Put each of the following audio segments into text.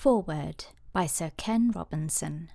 Foreword by Sir Ken Robinson.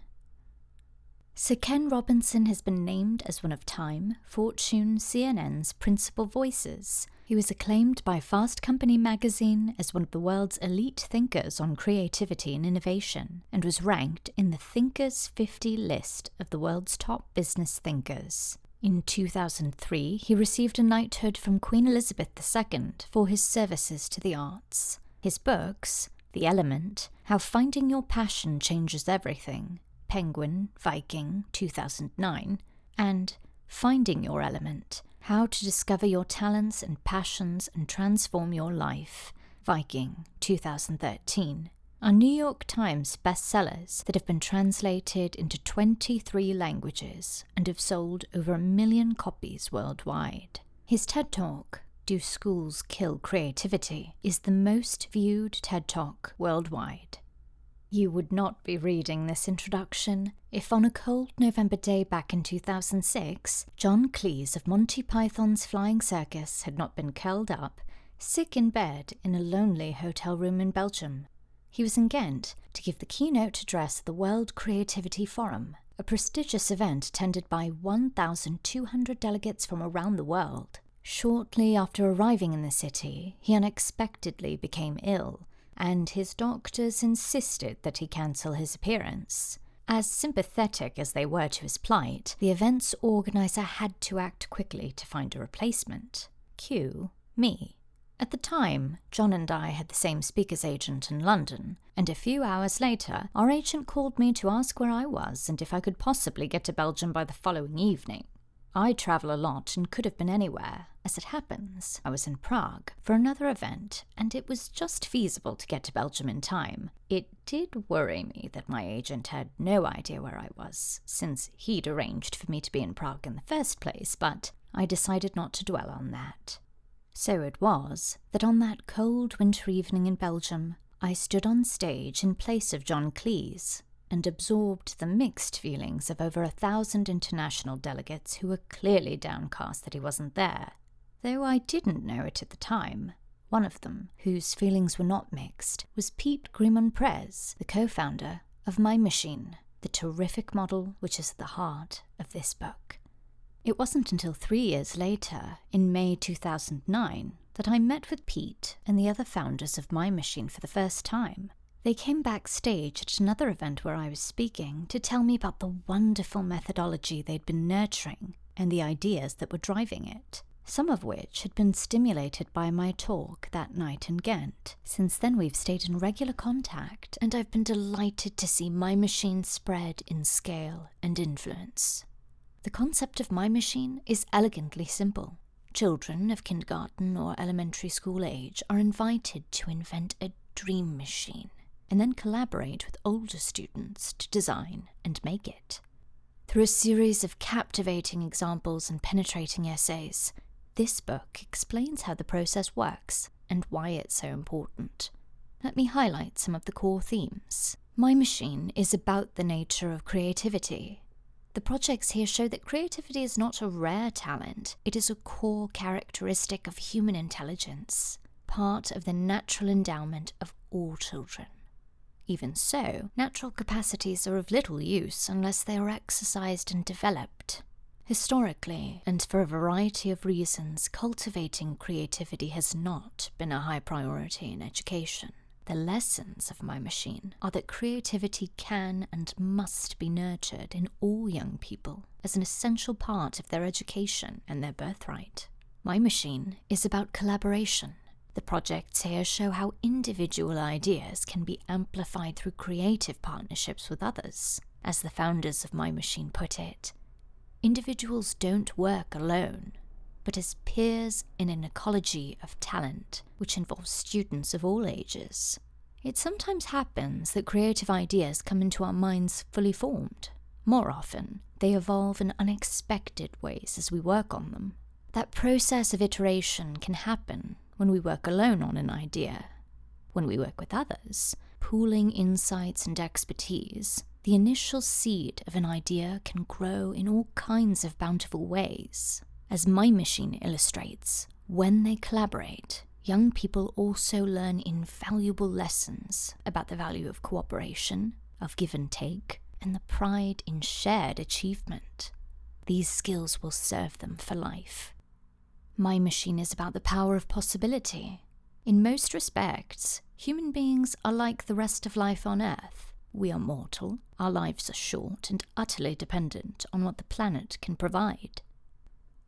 Sir Ken Robinson has been named as one of Time, Fortune, CNN's principal voices. He was acclaimed by Fast Company magazine as one of the world's elite thinkers on creativity and innovation, and was ranked in the Thinkers 50 list of the world's top business thinkers. In 2003, he received a knighthood from Queen Elizabeth II for his services to the arts. His books, The Element, How Finding Your Passion Changes Everything, Penguin, Viking, 2009, and Finding Your Element, How to Discover Your Talents and Passions and Transform Your Life, Viking, 2013, are New York Times bestsellers that have been translated into 23 languages and have sold over 1 million copies worldwide. His TED Talk, Do Schools Kill Creativity, is the most viewed TED Talk worldwide. You would not be reading this introduction if on a cold November day back in 2006, John Cleese of Monty Python's Flying Circus had not been curled up, sick in bed in a lonely hotel room in Belgium. He was in Ghent to give the keynote address at the World Creativity Forum, a prestigious event attended by 1,200 delegates from around the world. Shortly after arriving in the city, he unexpectedly became ill, and his doctors insisted that he cancel his appearance. As sympathetic as they were to his plight, the event's organizer had to act quickly to find a replacement. Cue me. At the time, John and I had the same speaker's agent in London, and a few hours later, our agent called me to ask where I was and if I could possibly get to Belgium by the following evening. I travel a lot and could have been anywhere. As it happens, I was in Prague for another event, and it was just feasible to get to Belgium in time. It did worry me that my agent had no idea where I was, since he'd arranged for me to be in Prague in the first place, but I decided not to dwell on that. So it was that on that cold winter evening in Belgium, I stood on stage in place of John Cleese, and absorbed the mixed feelings of over 1,000 international delegates who were clearly downcast that he wasn't there. Though I didn't know it at the time, one of them, whose feelings were not mixed, was Pete Grimon-Prez, the co-founder of MyMachine, the terrific model which is at the heart of this book. It wasn't until 3 years later, in May 2009, that I met with Pete and the other founders of MyMachine for the first time. They came backstage at another event where I was speaking to tell me about the wonderful methodology they'd been nurturing and the ideas that were driving it, some of which had been stimulated by my talk that night in Ghent. Since then we've stayed in regular contact, and I've been delighted to see MyMachine spread in scale and influence. The concept of MyMachine is elegantly simple. Children of kindergarten or elementary school age are invited to invent a dream machine, and then collaborate with older students to design and make it. Through a series of captivating examples and penetrating essays, this book explains how the process works and why it's so important. Let me highlight some of the core themes. MyMachine is about the nature of creativity. The projects here show that creativity is not a rare talent, it is a core characteristic of human intelligence, part of the natural endowment of all children. Even so, natural capacities are of little use unless they are exercised and developed. Historically, and for a variety of reasons, cultivating creativity has not been a high priority in education. The lessons of MyMachine are that creativity can and must be nurtured in all young people as an essential part of their education and their birthright. MyMachine is about collaboration. The projects here show how individual ideas can be amplified through creative partnerships with others. As the founders of MyMachine put it, individuals don't work alone, but as peers in an ecology of talent, which involves students of all ages. It sometimes happens that creative ideas come into our minds fully formed. More often, they evolve in unexpected ways as we work on them. That process of iteration can happen when we work alone on an idea. When we work with others, pooling insights and expertise, the initial seed of an idea can grow in all kinds of bountiful ways. As MyMachine illustrates, when they collaborate, young people also learn invaluable lessons about the value of cooperation, of give and take, and the pride in shared achievement. These skills will serve them for life. MyMachine is about the power of possibility. In most respects, human beings are like the rest of life on Earth. We are mortal, our lives are short and utterly dependent on what the planet can provide.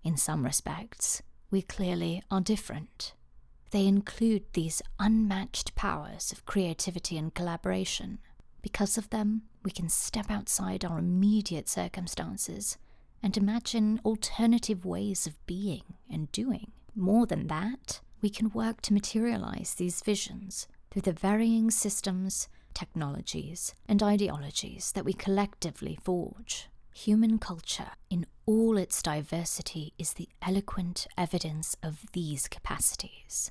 In some respects, we clearly are different. They include these unmatched powers of creativity and collaboration. Because of them, we can step outside our immediate circumstances and imagine alternative ways of being and doing. More than that, we can work to materialize these visions through the varying systems, technologies, and ideologies that we collectively forge. Human culture, in all its diversity, is the eloquent evidence of these capacities.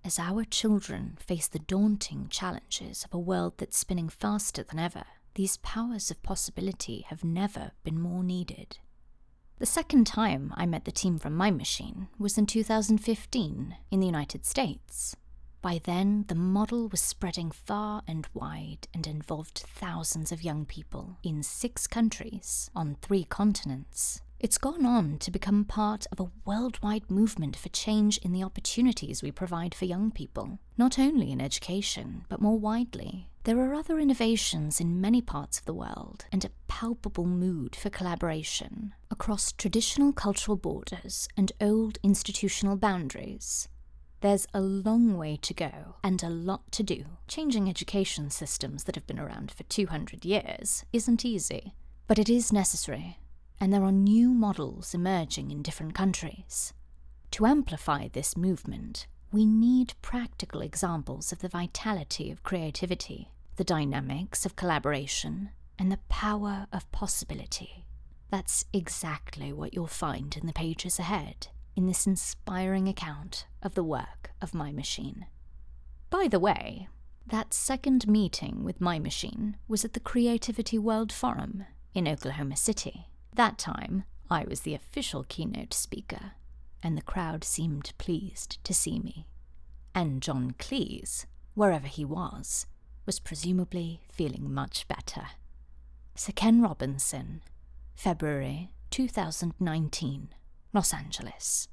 As our children face the daunting challenges of a world that's spinning faster than ever, these powers of possibility have never been more needed. The second time I met the team from MyMachine was in 2015 in the United States. By then, the model was spreading far and wide and involved thousands of young people in 6 countries on 3 continents. It's gone on to become part of a worldwide movement for change in the opportunities we provide for young people, not only in education, but more widely. There are other innovations in many parts of the world and a palpable mood for collaboration across traditional cultural borders and old institutional boundaries. There's a long way to go and a lot to do. Changing education systems that have been around for 200 years isn't easy, but it is necessary. And there are new models emerging in different countries. To amplify this movement, we need practical examples of the vitality of creativity, the dynamics of collaboration, and the power of possibility. That's exactly what you'll find in the pages ahead, in this inspiring account of the work of MyMachine. By the way, that second meeting with MyMachine was at the Creativity World Forum in Oklahoma City. That time, I was the official keynote speaker, and the crowd seemed pleased to see me. And John Cleese, wherever he was presumably feeling much better. Sir Ken Robinson, February 2019, Los Angeles.